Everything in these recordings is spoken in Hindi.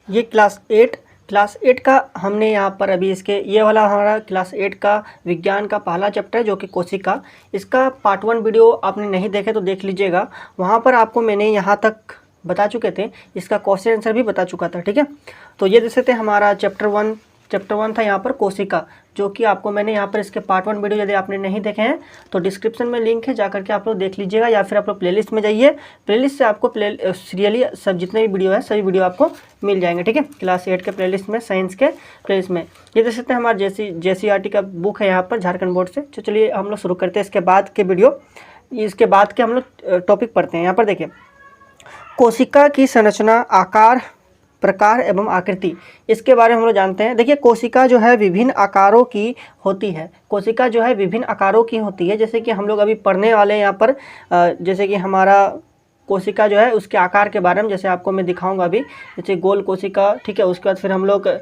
ये क्लास 8 का हमने यहाँ पर अभी इसके ये वाला हमारा क्लास 8 का विज्ञान का पहला चैप्टर है जो कि कोशिका। इसका पार्ट 1 वीडियो आपने नहीं देखे तो देख लीजिएगा, वहाँ पर आपको मैंने यहाँ तक बता चुके थे, इसका क्वेश्चन आंसर भी बता चुका था। ठीक है, तो ये देख सकते हैं हमारा चैप्टर वन था यहाँ पर कोशिका, जो कि आपको मैंने यहाँ पर इसके पार्ट 1 वीडियो यदि आपने नहीं देखे हैं तो डिस्क्रिप्शन में लिंक है, जाकर के आप लोग देख लीजिएगा, या फिर आप लोग प्लेलिस्ट में जाइए, प्लेलिस्ट से आपको सीरियली सब जितने भी वीडियो है सभी वीडियो आपको मिल जाएंगे। ठीक है, क्लास 8 के प्लेलिस्ट में, साइंस के प्लेलिस्ट में। ये देख सकते हैं हमारा JCERT का बुक है यहाँ पर झारखंड बोर्ड से। तो चलिए हम लोग शुरू करते हैं इसके बाद के वीडियो, इसके बाद के हम लोग टॉपिक पढ़ते हैं। यहाँ पर देखिए, कोशिका की संरचना, आकार, प्रकार एवं आकृति, इसके बारे में हम लोग जानते हैं। देखिए, कोशिका जो है विभिन्न आकारों की होती है। कोशिका जो है विभिन्न आकारों की होती है, जैसे कि हम लोग अभी पढ़ने वाले हैं यहाँ पर, जैसे कि हमारा कोशिका जो है उसके आकार के बारे में, जैसे आपको मैं दिखाऊंगा अभी, जैसे गोल कोशिका। ठीक है, उसके बाद फिर हम लोग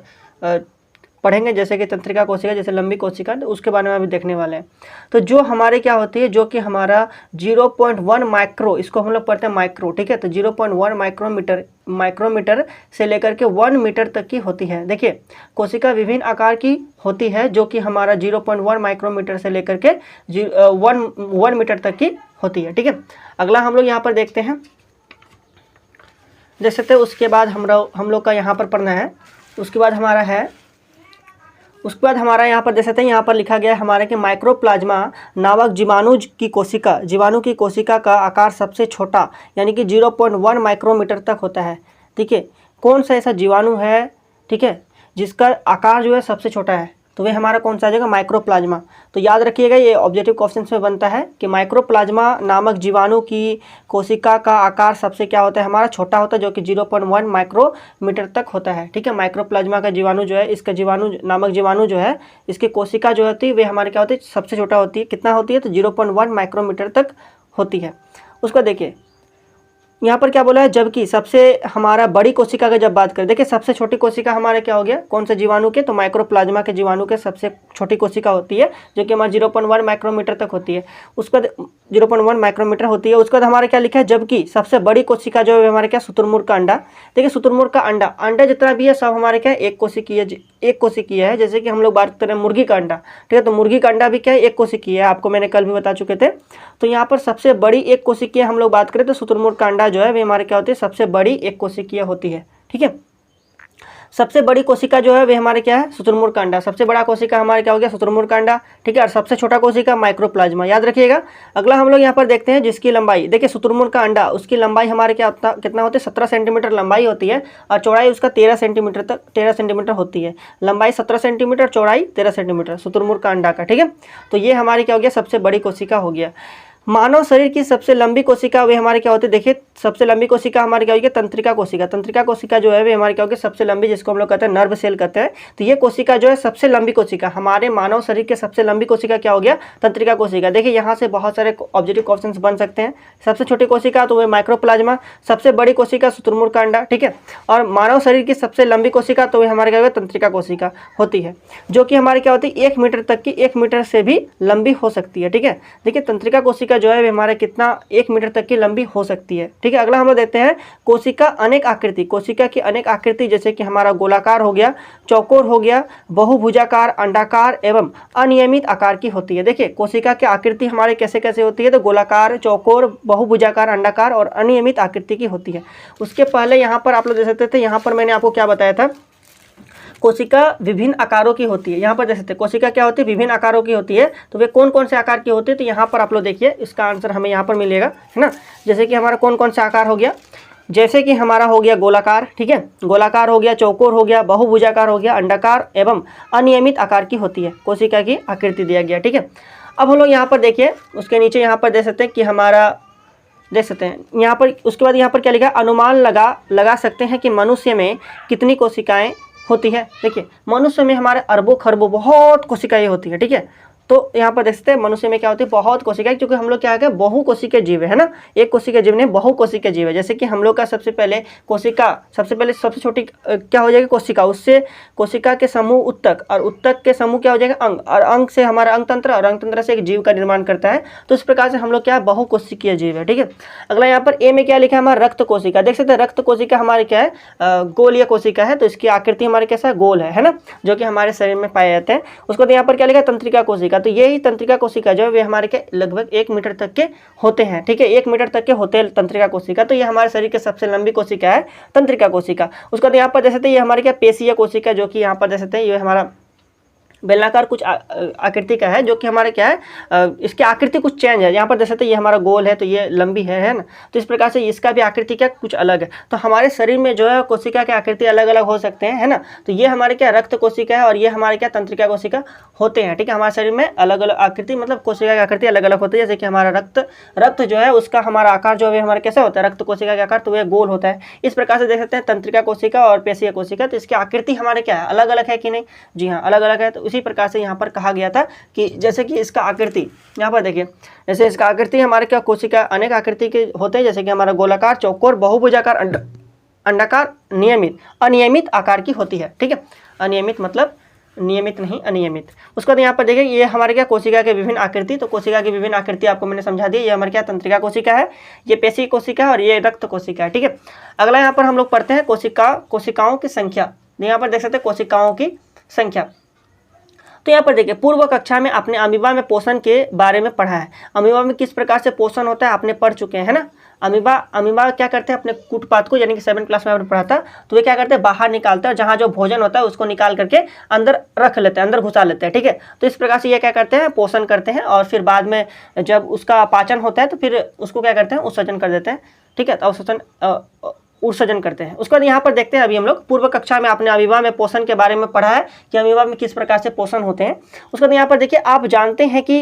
पढ़ेंगे जैसे कि तंत्रिका कोशिका, जैसे लंबी कोशिका, तो उसके बारे में अभी देखने वाले हैं। तो जो हमारे क्या होती है, जो कि हमारा 0.1 माइक्रो, इसको हम लोग पढ़ते हैं माइक्रो। ठीक है, तो 0.1 माइक्रोमीटर से लेकर के 1 मीटर तक की होती है। देखिए, कोशिका विभिन्न आकार की होती है, जो कि हमारा 0.1 माइक्रोमीटर से लेकर के 1 मीटर तक की होती है। ठीक है, अगला हम लोग यहाँ पर देखते हैं, देख सकते हैं। उसके बाद हम लोग का यहाँ पर पढ़ना है, उसके बाद हमारा यहाँ पर देख सकते हैं, यहाँ पर लिखा गया है हमारे कि माइक्रोप्लाज्मा नामक जीवाणु की कोशिका का आकार सबसे छोटा, यानी कि 0.1 माइक्रोमीटर तक होता है। ठीक है, कौन सा ऐसा जीवाणु है, ठीक है, जिसका आकार जो है सबसे छोटा है, तो वह हमारा कौन सा आ जाएगा, माइक्रोप्लाज्मा। तो याद रखिएगा, ये ऑब्जेक्टिव क्वेश्चन में बनता है कि माइक्रोप्लाज्मा नामक जीवाणु की कोशिका का आकार सबसे क्या होता है, हमारा छोटा होता है, जो कि 0.1 माइक्रोमीटर तक होता है। ठीक है, माइक्रोप्लाज्मा का जीवाणु जो है, इसका नामक जीवाणु जो है, इसकी कोशिका जो होती है वे हमारे क्या होती है, सबसे छोटा होती है। कितना होती है, तो 0.1 माइक्रोमीटर तक होती है। उसको देखिए यहाँ पर क्या बोला है, जबकि सबसे हमारा बड़ी कोशिका का जब बात करें, देखिए सबसे छोटी कोशिका हमारे क्या हो गया, कौन से जीवाणु के, तो माइक्रोप्लाज्मा के जीवाणु के सबसे छोटी कोशिका होती है, जो कि हमारे 0.1 माइक्रोमीटर तक होती है। उसके बाद 0.1 माइक्रोमीटर होती है। उसके बाद हमारे क्या लिखा है, जबकि सबसे बड़ी कोशिका जो है हमारे क्या, शुतुरमुर्ग का अंडा। देखिए, शुतुरमुर्ग का अंडा जितना भी है सब हमारे क्या, एक कोशिकीय है। जैसे कि हम लोग बात करें मुर्गी का अंडा, ठीक है, तो मुर्गी का अंडा भी क्या है, एक कोशिकीय है, आपको मैंने कल भी बता चुके थे। तो यहाँ पर सबसे बड़ी एक कोशिकीय हम लोग बात करें तो शुतुरमुर्ग का अंडा जो है वे हमारे क्या होती है, सबसे बड़ी एक कोशिकीय होती है। ठीक है, सबसे बड़ी कोशिका जो है वे हमारे क्या है, शुतुरमुर्ग का अंडा। सबसे बड़ा कोशिका हमारे क्या हो गया, शुतुरमुर्ग का अंडा। ठीक है, और सबसे छोटा कोशिका माइक्रोप्लाज्मा, याद रखिएगा। अगला हम लोग यहाँ पर देखते हैं, जिसकी लंबाई, देखिए शुतुरमुर्ग का अंडा, उसकी लंबाई हमारे क्या कितना होती है, 17 सेंटीमीटर लंबाई होती है, और चौड़ाई उसका 13 सेंटीमीटर होती है। लंबाई 17 सेंटीमीटर, चौड़ाई 13 सेंटीमीटर शुतुरमुर्ग का अंडा का। ठीक है, तो ये हमारी क्या हो गया, सबसे बड़ी कोशिका हो गया। मानव शरीर की सबसे लंबी कोशिका वे हमारे क्या होती है, देखिए सबसे लंबी कोशिका हमारी क्या होगी, तंत्रिका कोशिका। तंत्रिका कोशिका जो है वे हमारी क्या होगी, सबसे लंबी, जिसको हम लोग कहते हैं नर्व सेल कहते हैं। तो ये कोशिका जो है सबसे लंबी कोशिका, हमारे मानव शरीर के सबसे लंबी कोशिका क्या हो गया, तंत्रिका कोशिका। देखिए यहाँ से बहुत सारे ऑब्जेक्टिव क्वेश्चन बन सकते हैं। सबसे छोटी कोशिका तो वह माइक्रोप्लाज्मा, सबसे बड़ी कोशिका शुतुरमुर्ग का अंडा। ठीक है, और मानव शरीर की सबसे लंबी कोशिका तो वह हमारे क्या होगा, तंत्रिका कोशिका होती है, जो कि हमारी क्या होती है, 1 मीटर तक की, 1 मीटर से भी लंबी हो सकती है। ठीक है, देखिए तंत्रिका कोशिका जो है हमारे कितना 1 मीटर तक की लंबी हो सकती है। ठीक है, अगला हम लोग देखते हैं कोशिका अनेक आकृति। कोशिका की अनेक आकृति, जैसे कि हमारा गोलाकार हो गया, चौकोर हो गया, बहुभुजाकार, अंडाकार एवं अनियमित आकार की होती है। देखिए कोशिका की आकृति हमारे कैसे कैसे होती है, तो गोलाकार, चौकोर, बहुभुजाकार, अंडाकार और अनियमित आकृति की होती है। उसके पहले यहाँ पर आप लोग देख सकते थे, यहाँ पर मैंने आपको क्या बताया था, कोशिका विभिन्न आकारों की होती है। यहाँ पर देख सकते हैं कोशिका क्या होती है, विभिन्न आकारों की होती है। तो वे कौन कौन से आकार की होती है, तो यहाँ पर आप लोग देखिए, इसका आंसर हमें यहाँ पर मिलेगा, है ना। जैसे कि हमारा कौन कौन सा आकार हो गया, जैसे कि हमारा हो गया गोलाकार, ठीक है, गोलाकार हो गया, चौकोर हो गया, बहुभुजाकार हो गया, अंडाकार एवं अनियमित आकार की होती है कोशिका की आकृति दिया गया। ठीक है, अब हम लोग यहाँ पर देखिए, उसके नीचे यहाँ पर देख सकते हैं कि हमारा देख सकते हैं यहाँ पर, उसके बाद यहाँ पर क्या लिखा, अनुमान लगा सकते हैं कि मनुष्य में कितनी कोशिकाएं होती है। देखिए मनुष्य में हमारे अरबों खरबों बहुत कोशिकाएं होती है। ठीक है, तो यहाँ पर देख सकते हैं मनुष्य में क्या होती है, बहुत कोशिकाएं, क्योंकि हम लोग क्या है बहुकोशिकीय जीव है ना, एक कोशिकीय जीव नहीं बहुकोशिकीय जीव है। जैसे कि हम लोग का सबसे पहले कोशिका, सबसे छोटी क्या हो जाएगी कोशिका, उससे कोशिका के समूह उत्तक, और उत्तक के समूह क्या हो जाएगा अंग, और अंग से हमारा अंग तंत्र, और अंग तंत्र से एक जीव का निर्माण करता है। तो इस प्रकार से हम लोग क्या बहुकोशिकीय जीव है। ठीक है, अगला यहाँ पर ए में क्या लिखा है हमारा रक्त कोशिका। देख सकते हैं रक्त कोशिका हमारे क्या है गोलीय कोशिका है, तो इसकी आकृति हमारे कैसा गोल है ना, जो कि हमारे शरीर में पाए जाते हैं। उसको यहाँ पर क्या लिखा है तंत्रिका कोशिका। तो यही तंत्रिका कोशिका जो है वे हमारे के लगभग 1 मीटर तक के होते हैं। ठीक है, 1 मीटर तक के होते हैं तंत्रिका कोशिका। तो ये हमारे शरीर के सबसे लंबी कोशिका है तंत्रिका कोशिका। उसका यहाँ पर देख सकते हैं ये हमारे क्या पेशीय कोशिका, जो कि यहाँ पर देख सकते हैं ये हमारा बेलनाकार कुछ आकृति का है, जो कि हमारे क्या है इसकी आकृति कुछ चेंज है। यहाँ पर देख सकते हैं ये हमारा गोल है, तो ये लंबी है ना, तो इस प्रकार से इसका भी आकृति क्या कुछ अलग है। तो हमारे शरीर में जो है कोशिका की आकृति अलग अलग हो सकते हैं, है ना। तो ये हमारे क्या रक्त कोशिका है, और ये हमारे क्या तंत्रिका कोशिका होते हैं। ठीक है, हमारे शरीर में अलग अलग आकृति, मतलब कोशिका की आकृति अलग अलग होती है। जैसे कि हमारा रक्त जो है उसका हमारा आकार जो है हमारा कैसे होता है, रक्त कोशिका का आकार तो वह गोल होता है। इस प्रकार से देख सकते हैं तंत्रिका कोशिका और पेशीय कोशिका, तो इसकी आकृति हमारे क्या है अलग अलग है कि नहीं, जी हाँ अलग अलग है। तो उसी प्रकार से यहाँ पर कहा गया था कि जैसे कि इसका आकृति यहाँ पर देखिए, जैसे इसका आकृति हमारे क्या कोशिका अनेक आकृति के होते हैं, जैसे कि हमारा गोलाकार, चौकोर, बहुभुजाकार, अंडाकार, नियमित, अनियमित आकार की होती है। ठीक है, अनियमित मतलब नियमित नहीं अनियमित। उसके बाद यहाँ पर देखिए ये हमारे क्या कोशिका के विभिन्न आकृति, तो कोशिका की विभिन्न आकृति आपको मैंने समझा दी। ये हमारे क्या तंत्रिका कोशिका है, ये पेशी कोशिका है, और ये रक्त कोशिका है। ठीक है, अगला यहाँ पर हम लोग पढ़ते हैं कोशिकाओं की संख्या। यहाँ पर देख सकते हैं कोशिकाओं की संख्या। तो यहाँ पर देखिए पूर्व कक्षा में आपने अमीबा में पोषण के बारे में पढ़ा है। अमीबा में किस प्रकार से पोषण होता है आपने पढ़ चुके हैं ना। अमीबा क्या करते हैं अपने कूटपाथ को, यानी कि 7 क्लास में आपने पढ़ा था, तो वे क्या करते हैं बाहर निकालते हैं, और जहाँ जो भोजन होता है उसको निकाल करके अंदर रख लेते हैं, अंदर घुसा लेते हैं। ठीक है, तो इस प्रकार से ये क्या करते हैं पोषण करते हैं, और फिर बाद में जब उसका पाचन होता है तो फिर उसको क्या करते हैं उत्सर्जन कर देते हैं। ठीक है, तो उत्सर्जन करते हैं। उसके बाद यहाँ पर देखते हैं अभी हम लोग पूर्व कक्षा में आपने अमीबा में पोषण के बारे में पढ़ा है कि अमीबा में किस प्रकार से पोषण होते हैं। उसके बाद यहाँ पर देखिए आप जानते हैं कि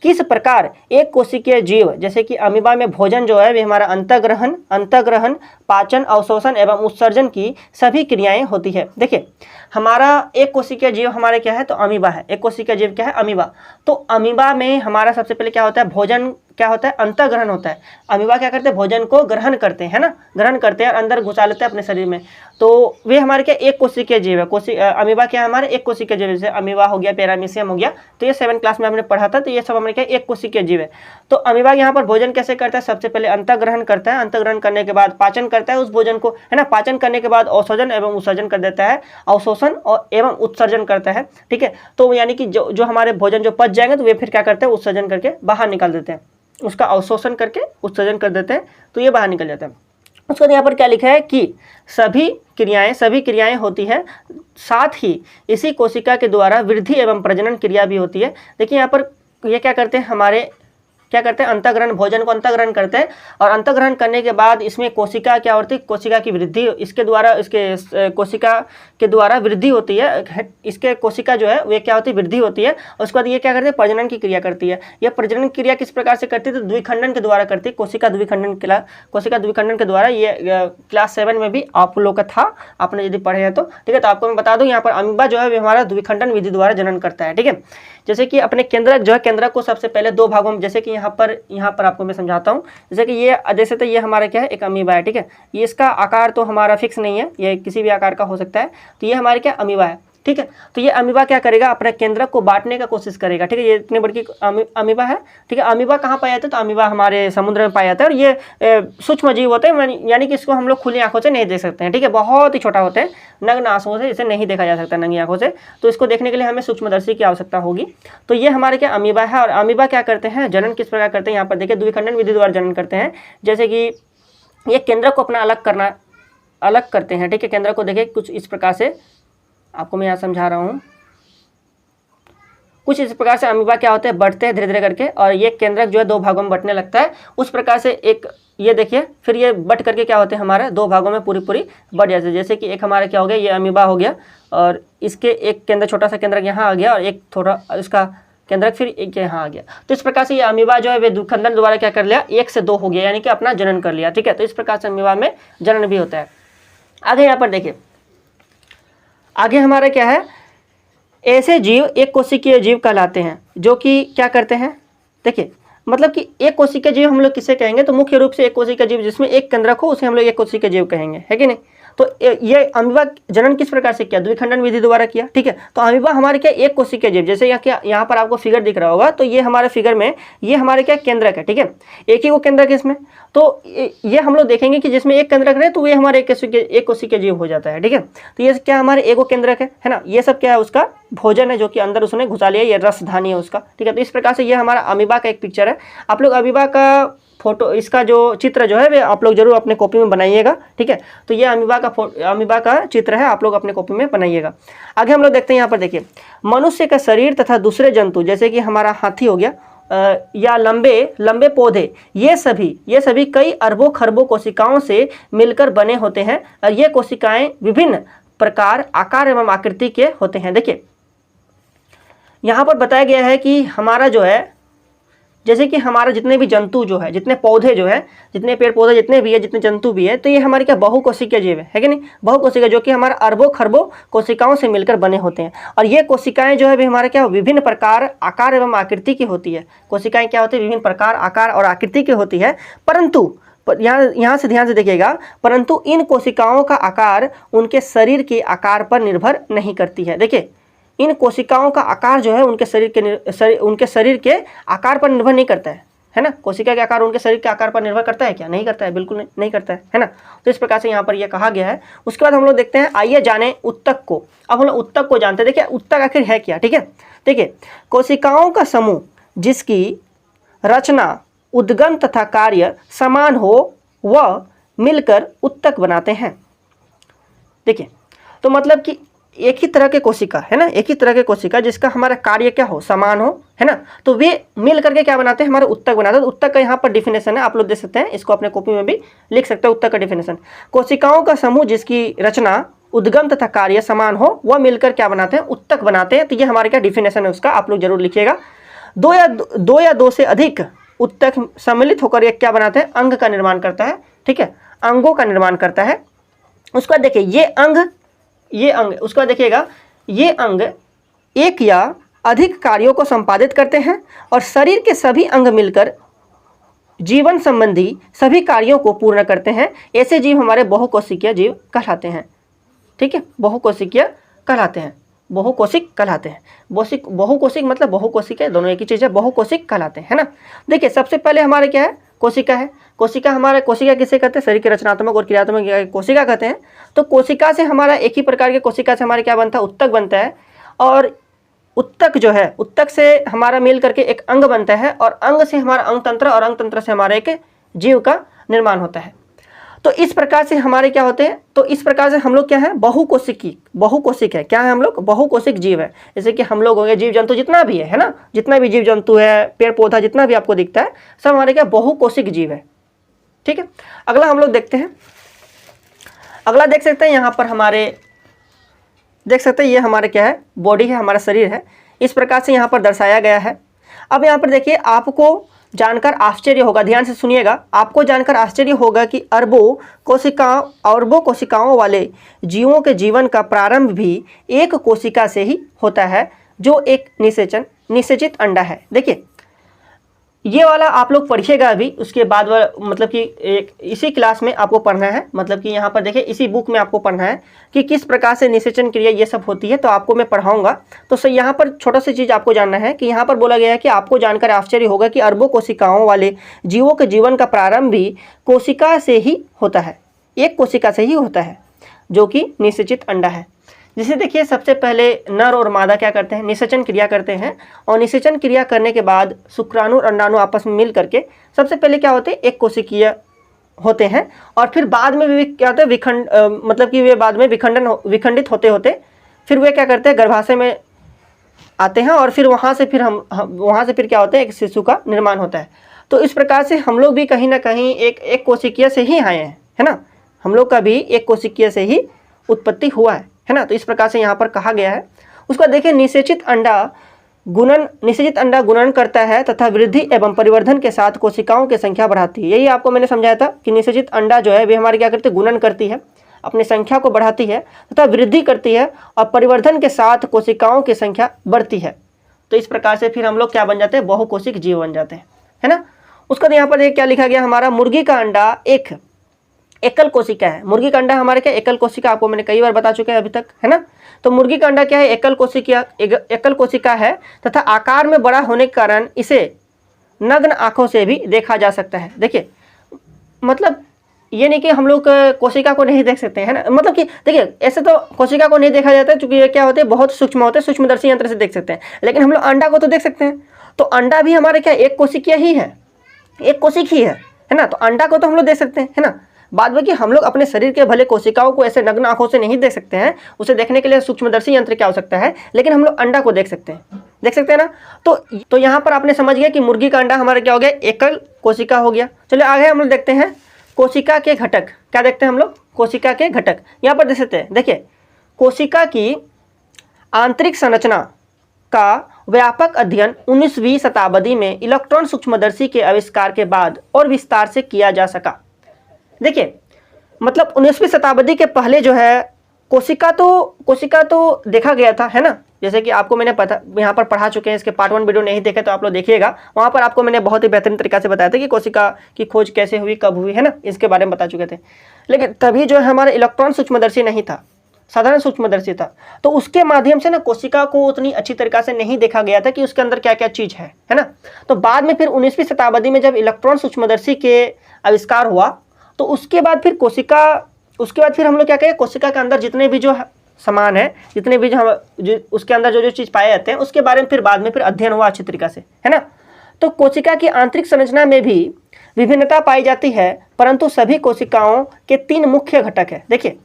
किस प्रकार एक कोशिकीय जीव जैसे कि अमीबा में भोजन जो है वे हमारा अंतःग्रहण, पाचन, अवशोषण एवं उत्सर्जन की सभी क्रियाएं होती है। देखिए हमारा एक कोशिकीय जीव हमारे क्या है तो अमीबा है। एक कोशिकीय जीव क्या है अमीबा। तो अमीबा में हमारा सबसे पहले क्या होता है भोजन क्या होता है अंतःग्रहण होता है। अमीबा क्या करते हैं भोजन को ग्रहण करते हैं ना, ग्रहण करते हैं और अंदर घुसा लेते हैं अपने शरीर में। तो वे हमारे क्या एक कोशिकीय जीव है। अमीबा क्या है हमारे एक कोशिकीय जीव, जैसे अमीबा हो गया, पैरामीशियम हो गया, तो ये 7 क्लास में हमने पढ़ा था। तो ये सब हमारे क्या एक कोशिकीय जीव है। तो अमीबा यहाँ पर भोजन कैसे करता है, सबसे पहले अंतःग्रहण करता है, अंतःग्रहण करने के बाद पाचन करता है उस भोजन को, है ना। पाचन करने के बाद अवशोषण एवं उत्सर्जन कर देता है, अवशोषण और एवं उत्सर्जन करता है। ठीक है, तो यानी कि जो हमारे भोजन जो पच जाएंगे तो वे फिर क्या करते हैं उत्सर्जन करके बाहर निकाल देते हैं, उसका अवशोषण करके उत्सर्जन कर देते हैं, तो ये बाहर निकल जाता है। उसके बाद यहाँ पर क्या लिखा है कि सभी क्रियाएं होती है, साथ ही इसी कोशिका के द्वारा वृद्धि एवं प्रजनन क्रिया भी होती है। देखिए यहाँ पर ये क्या करते हैं हमारे क्या करते हैं अंतःग्रहण, भोजन को अंतःग्रहण करते हैं और अंतःग्रहण करने के बाद इसमें कोशिका क्या होती है, कोशिका की वृद्धि, इसके द्वारा इसके कोशिका के द्वारा वृद्धि होती है। इसके कोशिका जो है वे क्या होती है वृद्धि होती है। उसके बाद ये क्या करते हैं प्रजनन की क्रिया करती है। यह प्रजनन क्रिया किस प्रकार से करती है तो द्विखंडन के द्वारा करती है, कोशिका द्विखंडन के द्वारा। ये क्लास 7 में भी आप लोग का था, आपने यदि पढ़े हैं तो ठीक है। तो आपको मैं बता दूं यहाँ पर अमीबा जो है हमारा द्विखंडन विधि द्वारा जनन करता है। ठीक है, जैसे कि अपने केंद्रक जो है, केंद्रक को सबसे पहले 2 भागों में, जैसे कि यहाँ पर आपको मैं समझाता हूँ। जैसे कि ये जैसे तो ये हमारा क्या है एक अमीबा है। ठीक है, ये इसका आकार तो हमारा फिक्स नहीं है, ये किसी भी आकार का हो सकता है। तो ये हमारे क्या अमीबा है। ठीक है, तो ये अमीबा क्या करेगा अपने केंद्रक को बांटने का कोशिश करेगा। ठीक है, ये इतनी बड़ी अमीबा है। ठीक है, अमीबा कहाँ पाया जाता है तो अमीबा हमारे समुद्र में पाया जाता है और ये सूक्ष्म जीव होते हैं, यानी कि इसको हम लोग खुली आंखों से नहीं देख सकते हैं। ठीक है, बहुत ही छोटा होते हैं, नग्न आंखों से इसे नहीं देखा जा सकता नंगी आंखों से, तो इसको देखने के लिए हमें सूक्ष्मदर्शी की आवश्यकता होगी। तो ये हमारे क्या अमीबा है। और अमीबा क्या करते हैं जनन किस प्रकार करते हैं, यहाँ पर देखिए द्विखंडन विधि द्वारा जनन करते हैं। जैसे कि ये केंद्रक को अपना अलग करते हैं। ठीक है, केंद्रक को देखिए कुछ इस प्रकार से आपको मैं यहाँ समझा रहा हूँ। कुछ इस प्रकार से अमीबा क्या होते हैं बढ़ते हैं धीरे धीरे करके, और ये केंद्रक जो है 2 भागों में बंटने लगता है। उस प्रकार से एक ये देखिए फिर ये बट करके क्या होते हैं हमारे 2 भागों में पूरी बढ़ जाते हैं। जैसे कि एक हमारा क्या हो गया ये अमीबा हो गया, और इसके एक केंद्र छोटा सा केंद्रक यहाँ आ गया, और एक थोड़ा इसका केंद्रक फिर एक यहाँ आ गया। तो इस प्रकार से ये अमीबा जो है वे द्विखंडन द्वारा क्या कर लिया 1 से 2 हो गया, यानी कि अपना जनन कर लिया। ठीक है, तो इस प्रकार से अमीबा में जनन भी होता है। आगे यहाँ पर देखिए, आगे हमारा क्या है ऐसे जीव एक कोशिकीय जीव कहलाते हैं जो कि क्या करते हैं, देखिए मतलब कि एक कोशिकीय जीव हम लोग किसे कहेंगे, तो मुख्य रूप से एक कोशिकीय जीव जिसमें एक केंद्रक हो उसे हम लोग एक कोशिकीय जीव कहेंगे, है कि नहीं। तो ये अमीबा जनन किस प्रकार से किया, द्विखंडन विधि द्वारा किया, ठीक है। तो अमीबा हमारे क्या एक कोशिकीय जीव, जैसे यहाँ पर आपको फिगर दिख रहा होगा, तो ये हमारे फिगर में ये हमारे क्या केंद्रक है, ठीक है, एक ही वो केंद्रक है इसमें। तो ये हम लोग देखेंगे कि जिसमें एक केंद्रक रहे तो ये हमारे एक कोशिकीय जीव हो जाता है, ठीक है। तो ये क्या हमारे एगो केंद्रक है ना। ये सब क्या है, उसका भोजन है जो कि अंदर उसने घुसा लिया, ये रसधानी है उसका, ठीक है। तो इस प्रकार से ये हमारा अमीबा का एक पिक्चर है। आप लोग अमीबा का फोटो, इसका जो चित्र जो है वे आप लोग जरूर अपने कॉपी में बनाइएगा, ठीक है। तो ये अमीबा का चित्र है, आप लोग अपने कॉपी में बनाइएगा। आगे हम लोग देखते हैं, यहाँ पर देखिए, मनुष्य का शरीर तथा दूसरे जंतु जैसे कि हमारा हाथी हो गया या लंबे पौधे, ये सभी कई अरबों खरबों कोशिकाओं से मिलकर बने होते हैं और ये कोशिकाएं विभिन्न प्रकार, आकार एवं आकृति के होते हैं। देखिए यहाँ पर बताया गया है कि हमारा जो है, जैसे कि हमारा जितने भी जंतु जो है, जितने पौधे जो है, जितने पेड़ पौधे जितने भी है, जितने जंतु भी है, तो ये हमारे क्या बहुकोशिकीय जीव है कि नहीं, बहुकोशिकीय, जो कि हमारा अरबों खरबों कोशिकाओं से मिलकर बने होते हैं। और ये कोशिकाएं जो है भी हमारे क्या विभिन्न प्रकार, आकार एवं आकृति की होती है। कोशिकाएं क्या होती है, विभिन्न प्रकार, आकार और आकृति की होती है। परंतु यहाँ से ध्यान से देखिएगा, परंतु इन कोशिकाओं का आकार उनके शरीर के आकार पर निर्भर नहीं करती है। देखिए इन कोशिकाओं का आकार जो है उनके शरीर के आकार पर निर्भर नहीं करता है ना। कोशिका के आकार उनके शरीर के आकार पर निर्भर करता है क्या, नहीं करता है, बिल्कुल नहीं करता है ना। तो इस प्रकार से यहाँ पर यह कहा गया है। उसके बाद हम लोग देखते हैं, आइए जाने उत्तक को। अब हम लोग उत्तक को जानते हैं। देखिए उत्तक आखिर है क्या, ठीक है। देखिए कोशिकाओं का समूह जिसकी रचना, उद्गम तथा कार्य समान हो वह मिलकर उत्तक बनाते हैं। देखिए तो मतलब कि एक ही तरह के कोशिका है ना, एक ही तरह के कोशिका जिसका हमारा कार्य क्या हो, समान हो, है ना, तो वे मिल करके क्या बनाते हैं, हमारे उत्तक बनाते हैं। तो उत्तक का यहाँ पर डिफिनेशन है, आप लोग देख सकते हैं, इसको अपने कॉपी में भी लिख सकते हैं। उत्तक का डिफिनेशन, कोशिकाओं का समूह जिसकी रचना, उद्गम तथा कार्य समान हो वह मिलकर क्या बनाते हैं, उत्तक बनाते हैं। तो ये हमारे क्या डिफिनेशन है उसका, आप लोग जरूर लिखिएगा। दो या दो से अधिक उत्तक सम्मिलित होकर ये क्या बनाते हैं, अंग का निर्माण करता है, ठीक है, अंगों का निर्माण करता है। उसके बाद देखिए ये अंग, उसके बाद देखिएगा ये अंग एक या अधिक कार्यों को संपादित करते हैं और शरीर के सभी अंग मिलकर जीवन संबंधी सभी कार्यों को पूर्ण करते हैं। ऐसे जीव हमारे बहुकोशिकीय जीव कहलाते हैं, ठीक है, बहुकोशिकीय कहलाते हैं, बहुकोशिक कहलाते हैं। बहुकोशिक मतलब बहुकोशिकीय, दोनों एक ही चीज़ है, बहुकोशिक कहलाते हैं, है ना। देखिए सबसे पहले हमारे क्या है, कोशिका है। कोशिका किसे कहते हैं, शरीर के रचनात्मक और क्रियात्मक कोशिका कहते हैं। तो कोशिका से हमारा एक ही प्रकार के कोशिका से हमारे क्या बनता है, उत्तक बनता है। और उत्तक जो है, उत्तक से हमारा मिल करके एक अंग बनता है और अंग से हमारा अंग तंत्र और अंग तंत्र से हमारे एक जीव का निर्माण होता है। तो इस प्रकार से हमारे क्या होते हैं, तो इस प्रकार से हम लोग क्या है, बहुकोशिक है। क्या है, हम लोग बहुकोशिक जीव है। जैसे कि हम लोग हो गए, जीव जंतु जितना भी है ना, जितना भी जीव जंतु है, पेड़ पौधा जितना भी आपको दिखता है, सब हमारे क्या बहुकोशिक जीव है, ठीक है। अगला हम लोग देखते हैं, अगला देख सकते हैं यहाँ पर हमारे, देख सकते हैं ये हमारे क्या है, बॉडी है, हमारा शरीर है। इस प्रकार से यहाँ पर दर्शाया गया है। अब यहाँ पर देखिए आपको जानकर आश्चर्य होगा, ध्यान से सुनिएगा, आपको जानकर आश्चर्य होगा कि अरबों कोशिकाओं वाले जीवों के जीवन का प्रारंभ भी एक कोशिका से ही होता है जो एक निषेचित अंडा है। देखिए ये वाला आप लोग पढ़िएगा अभी, उसके बाद मतलब कि एक इसी क्लास में आपको पढ़ना है, मतलब कि यहाँ पर देखिए इसी बुक में आपको पढ़ना है कि किस प्रकार से निषेचन क्रिया ये सब होती है। तो आपको मैं पढ़ाऊंगा। तो सर यहाँ पर छोटा सी चीज़ आपको जानना है कि यहाँ पर बोला गया है कि आपको जानकर आश्चर्य होगा कि अरबों कोशिकाओं वाले जीवों के जीवन का प्रारंभ भी कोशिका से ही होता है, एक कोशिका से ही होता है जो कि निषेचित अंडा है। जिसे देखिए सबसे पहले नर और मादा क्या करते हैं, निषेचन क्रिया करते हैं। और निषेचन क्रिया करने के बाद शुक्राणु और अंडाणु आपस में मिल करके सबसे पहले क्या होते हैं, एक कोशिकीय होते हैं। और फिर बाद में भी क्या होते हैं, मतलब कि वे बाद में विखंडित होते होते फिर वे क्या करते हैं, गर्भाशय में आते हैं और फिर वहाँ से फिर क्या होता है, एक शिशु का निर्माण होता है। तो इस प्रकार से हम लोग भी कहीं ना कहीं एक कोशिकीय से ही आए हैं, है ना। हम लोग का भी एक कोशिकीय से ही उत्पत्ति हुआ है ना। तो इस प्रकार से यहाँ पर कहा गया है। उसका देखिए निषेचित अंडा गुणन करता है तथा वृद्धि एवं परिवर्धन के साथ कोशिकाओं की संख्या बढ़ाती है। यही आपको मैंने समझाया था कि निषेचित अंडा जो है वे हमारे क्या करते हैं, गुणन करती है। अपनी संख्या को बढ़ाती है तथा वृद्धि करती है और परिवर्धन के साथ कोशिकाओं की संख्या बढ़ती है। तो इस प्रकार से फिर हम लोग क्या बन जाते हैं, बहुकोशिक जीव बन जाते हैं, है ना। उसका यहाँ पर क्या लिखा गया हमारा, मुर्गी का अंडा एक एकल कोशिका है। मुर्गी का अंडा हमारे क्या एकल कोशिका, आपको मैंने कई बार बता चुके हैं अभी तक, है ना। तो मुर्गी का अंडा क्या है, एकल कोशिका है तथा आकार में बड़ा होने के कारण इसे नग्न आंखों से भी देखा जा सकता है। देखिए मतलब ये नहीं कि हम लोग कोशिका को नहीं देख सकते हैं, है ना। मतलब कि देखिए ऐसे तो कोशिका को नहीं देखा जाता है क्योंकि ये क्या होते हैं, बहुत सूक्ष्म होते हैं, सूक्ष्मदर्शी यंत्र से देख सकते हैं, लेकिन हम लोग अंडा को तो देख सकते हैं। तो अंडा भी हमारे क्या एक कोशिकीय ही है, एक कोशिक ही है ना। तो अंडा को तो हम लोग देख सकते हैं, है ना। बाद में कि हम लोग अपने शरीर के भले कोशिकाओं को ऐसे नग्न आंखों से नहीं देख सकते हैं, उसे देखने के लिए सूक्ष्मदर्शी यंत्र की आवश्यकता है, लेकिन हम लोग अंडा को देख सकते हैं, देख सकते हैं ना। तो यहाँ पर आपने समझ गया कि मुर्गी का अंडा हमारा क्या हो गया, एकल कोशिका हो गया। चलिए आगे हम लोग देखते हैं कोशिका के घटक। क्या देखते हैं हम लोग, कोशिका के घटक। यहाँ पर देख सकते हैं, देखिए कोशिका की आंतरिक संरचना का व्यापक अध्ययन 19वीं शताब्दी में इलेक्ट्रॉन सूक्ष्मदर्शी के आविष्कार के बाद और विस्तार से किया जा सका। देखिए मतलब 19वीं शताब्दी के पहले जो है कोशिका तो देखा गया था, है ना। जैसे कि आपको मैंने यहाँ पर पढ़ा चुके हैं, इसके पार्ट 1 वीडियो नहीं देखे तो आप लोग देखिएगा, वहाँ पर आपको मैंने बहुत ही बेहतरीन तरीका से बताया था कि कोशिका की खोज कैसे हुई, कब हुई, है ना, इसके बारे में बता चुके थे। लेकिन तभी जो है हमारा इलेक्ट्रॉन सूक्ष्मदर्शी नहीं था, साधारण सूक्ष्मदर्शी था। तो उसके माध्यम से ना कोशिका को उतनी अच्छी तरीका से नहीं देखा गया था कि उसके अंदर क्या क्या चीज़ है ना। तो बाद में फिर 19वीं शताब्दी में जब इलेक्ट्रॉन सूक्ष्मदर्शी के आविष्कार हुआ तो उसके बाद फिर हम लोग क्या कहें, कोशिका के अंदर जितने भी जो सामान है, जितने भी जो उसके अंदर जो चीज़ पाए जाते हैं उसके बारे में फिर बाद में फिर अध्ययन हुआ अच्छी तरीका से, है ना। तो कोशिका की आंतरिक संरचना में भी विभिन्नता पाई जाती है, परंतु सभी कोशिकाओं के 3 मुख्य घटक है। देखिए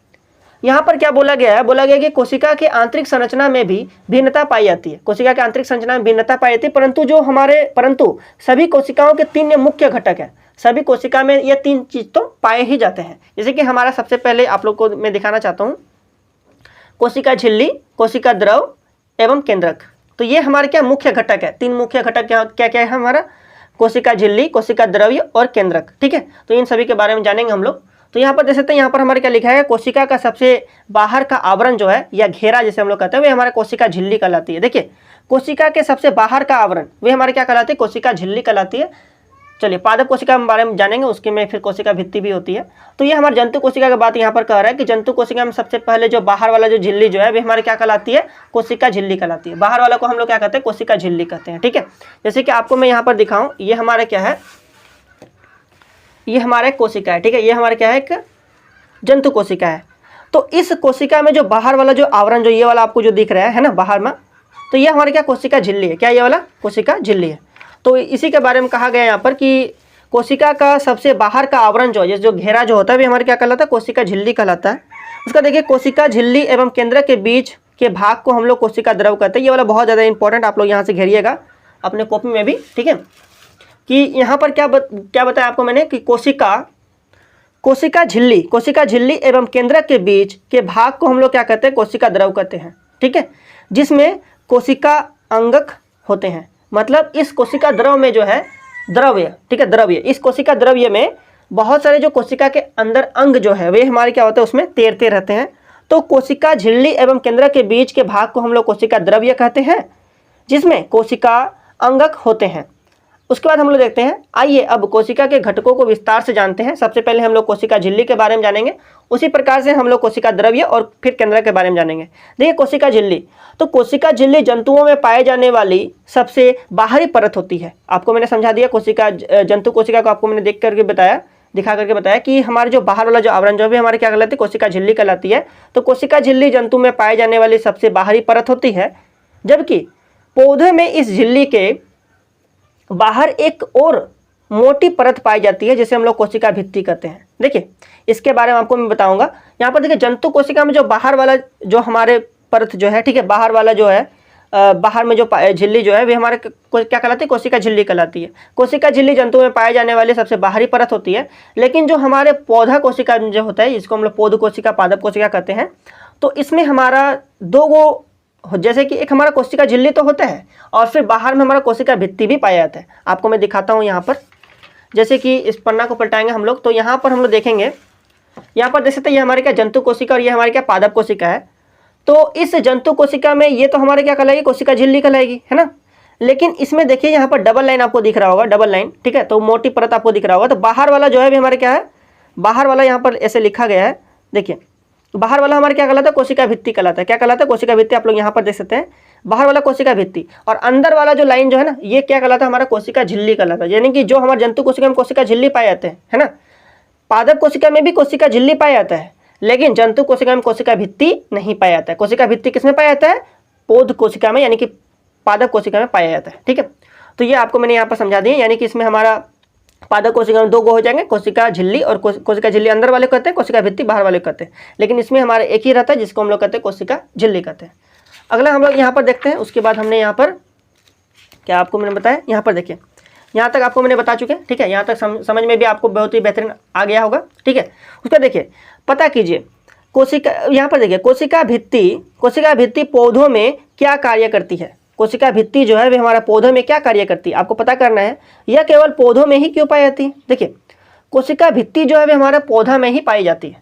यहाँ पर क्या बोला गया है, बोला गया कि कोशिका के आंतरिक संरचना में भी भिन्नता पाई जाती है, कोशिका के आंतरिक संरचना में भिन्नता पाई जाती है, परंतु सभी कोशिकाओं के 3 मुख्य घटक है। सभी कोशिका में ये 3 चीज तो पाए ही जाते हैं। जैसे कि हमारा सबसे पहले आप लोग को मैं दिखाना चाहता हूँ, कोशिका झिल्ली, कोशिका द्रव एवं केंद्रक। तो ये हमारे क्या मुख्य घटक है, 3 मुख्य घटक क्या क्या है हमारा, कोशिका झिल्ली, कोशिका द्रव्य और केंद्रक, ठीक है। तो इन सभी के बारे में जानेंगे हम लोग। तो यहाँ पर देख सकते हैं, यहाँ पर हमारे क्या लिखा है, कोशिका का सबसे बाहर का आवरण जो है या घेरा जिसे हम लोग कहते हैं, वे हमारे कोशिका झिल्ली कहलाती है। देखिए कोशिका के सबसे बाहर का आवरण वे हमारे क्या कहलाती है, कोशिका झिल्ली कहलाती है। चलिए पादप कोशिका के बारे में जानेंगे, उसके में फिर कोशिका भित्ति भी होती है। तो ये हमारे जंतु कोशिका की बात यहाँ पर कह रहा है कि जंतु कोशिका में सबसे पहले जो बाहर वाला जो झिल्ली जो है वे हमारे क्या कहलाती है, कोशिका झिल्ली कहलाती है। बाहर वाला को हम लोग क्या कहते हैं, कोशिका झिल्ली कहते हैं, ठीक है। जैसे कि आपको मैं यहाँ पर दिखाऊं, ये हमारा क्या है, ये हमारा एक कोशिका है, ठीक है। ये हमारा क्या है, एक जंतु कोशिका है। तो इस कोशिका में जो बाहर वाला जो आवरण जो ये वाला आपको जो दिख रहा है ना बाहर में, तो ये हमारे क्या कोशिका झिल्ली है। क्या ये वाला कोशिका झिल्ली है। तो इसी के बारे में कहा गया यहाँ पर कि कोशिका का सबसे बाहर का आवरण जो है, जो घेरा जो होता है, वे हमारे क्या कहलाता है, कोशिका झिल्ली कहलाता है। उसका देखिए कोशिका झिल्ली एवं केंद्र के बीच के भाग को हम लोग कोशिका द्रव कहते हैं। ये वाला बहुत ज़्यादा इंपॉर्टेंट, आप लोग यहाँ से घेरिएगा अपने कॉपी में भी, ठीक है। कि यहाँ पर क्या बताया आपको मैंने कि कोशिका झिल्ली एवं केंद्रक के बीच के भाग को हम लोग क्या कहते हैं, कोशिका द्रव कहते हैं, ठीक है। जिसमें कोशिका अंगक होते हैं। मतलब इस कोशिका द्रव में जो है द्रव्य, ठीक है, द्रव्य, इस कोशिका द्रव्य में बहुत सारे जो कोशिका के अंदर अंग जो है वे हमारे क्या होते हैं, उसमें तैरते रहते हैं। तो कोशिका झिल्ली एवं केंद्रक के बीच के भाग को हम लोग कोशिका द्रव्य कहते हैं, जिसमें कोशिका अंगक होते हैं। उसके बाद हम लोग देखते हैं, आइए अब कोशिका के घटकों को विस्तार से जानते हैं। सबसे पहले हम लोग कोशिका झिल्ली के बारे में जानेंगे, उसी प्रकार से हम लोग कोशिका द्रव्य और फिर केंद्रक के बारे में जानेंगे। देखिए कोशिका झिल्ली, तो कोशिका झिल्ली जंतुओं में पाए जाने वाली सबसे बाहरी परत होती है। आपको मैंने समझा दिया, कोशिका जंतु कोशिका को आपको मैंने दिखा करके बताया कि हमारे जो बाहर वाला जो आवरण जो भी हमारे क्या कहलाती है, कोशिका झिल्ली कहलाती है। तो कोशिका झिल्ली जंतु में पाए जाने वाली सबसे बाहरी परत होती है, जबकि पौधे में इस झिल्ली के बाहर एक और मोटी परत पाई जाती है, जिसे हम लोग कोशिका भित्ति कहते हैं। देखिए इसके बारे में आपको मैं बताऊंगा। यहाँ पर देखिए जंतु कोशिका में जो बाहर वाला जो हमारे परत जो है, ठीक है, बाहर वाला जो है बाहर में जो झिल्ली जो है वे हमारे क्या कहलाती है, कोशिका झिल्ली कहलाती है। कोशिका झिल्ली जंतु में पाए जाने वाली सबसे बाहरी परत होती है। लेकिन जो हमारे पौधा कोशिका जो होता है, इसको हम लोग पौध कोशिका, पादप कोशिका कहते हैं। तो इसमें हमारा 2 गो, जैसे कि एक हमारा कोशिका झिल्ली तो होता है और फिर बाहर में हमारा कोशिका भित्ति भी पाया जाता है। आपको मैं दिखाता हूँ यहाँ पर, जैसे कि इस पन्ना को पलटाएंगे हम लोग, तो यहाँ पर हम लोग देखेंगे यहाँ पर देख सकते हैं ये हमारे क्या जंतु कोशिका और ये हमारे क्या पादप कोशिका है। तो इस जंतु कोशिका में ये तो हमारे क्या कहलाएगी, कोशिका झिल्ली कहलाएगी, है ना। लेकिन इसमें देखिए यहाँ पर डबल लाइन आपको दिख रहा होगा, डबल लाइन, ठीक है, तो मोटी परत आपको दिख रहा होगा। तो बाहर वाला जो है भी हमारे क्या है, बाहर वाला यहाँ पर ऐसे लिखा गया है, देखिए बाहर वाला हमारे क्या कहलाता है, कोशिका भित्ति कहलाता है। क्या कहलाता है, कोशिका भित्ति। आप लोग यहाँ पर देख सकते हैं बाहर वाला कोशिका भित्ति, और अंदर वाला जो लाइन जो है ना, ये क्या कहलाता है, हमारा कोशिका झिल्ली कहलाता है। यानी कि जो हमारे जंतु कोशिका में कोशिका झिल्ली पाए जाते हैं, है ना, पादप कोशिका में भी कोशिका झिल्ली पाया जाता है, लेकिन जंतु कोशिका में कोशिका भित्ति नहीं पाया जाता है। कोशिका भित्ति किसमें पाया जाता है, पौध कोशिका में, यानी कि पादप कोशिका में पाया जाता है। ठीक है, तो ये आपको मैंने यहाँ पर समझा दिया। यानी कि इसमें हमारा पादप कोशिका में दो गो हो जाएंगे, कोशिका झिल्ली, और कोशिका झिल्ली अंदर वाले कहते हैं, कोशिका भित्ति बाहर वाले कहते हैं। लेकिन इसमें हमारा एक ही रहता है जिसको हम लोग कहते हैं कोशिका झिल्ली कहते हैं। अगला हम लोग यहाँ पर देखते हैं। उसके बाद हमने यहाँ पर क्या आपको मैंने बताया, यहाँ पर देखिए यहाँ तक आपको मैंने बता चुके हैं। ठीक है, यहाँ तक समझ में भी आपको बहुत ही बेहतरीन आ गया होगा। ठीक है, उसका देखिए पता कीजिए कोशिका, यहाँ पर देखिए कोशिका भित्ति पौधों में क्या कार्य करती है। कोशिका भित्ति जो है वे हमारा पौधों में क्या कार्य करती है, आपको पता करना है। यह केवल पौधों में ही क्यों पाई जाती है। देखिए कोशिका भित्ति जो है वे हमारे पौधा में ही पाई जाती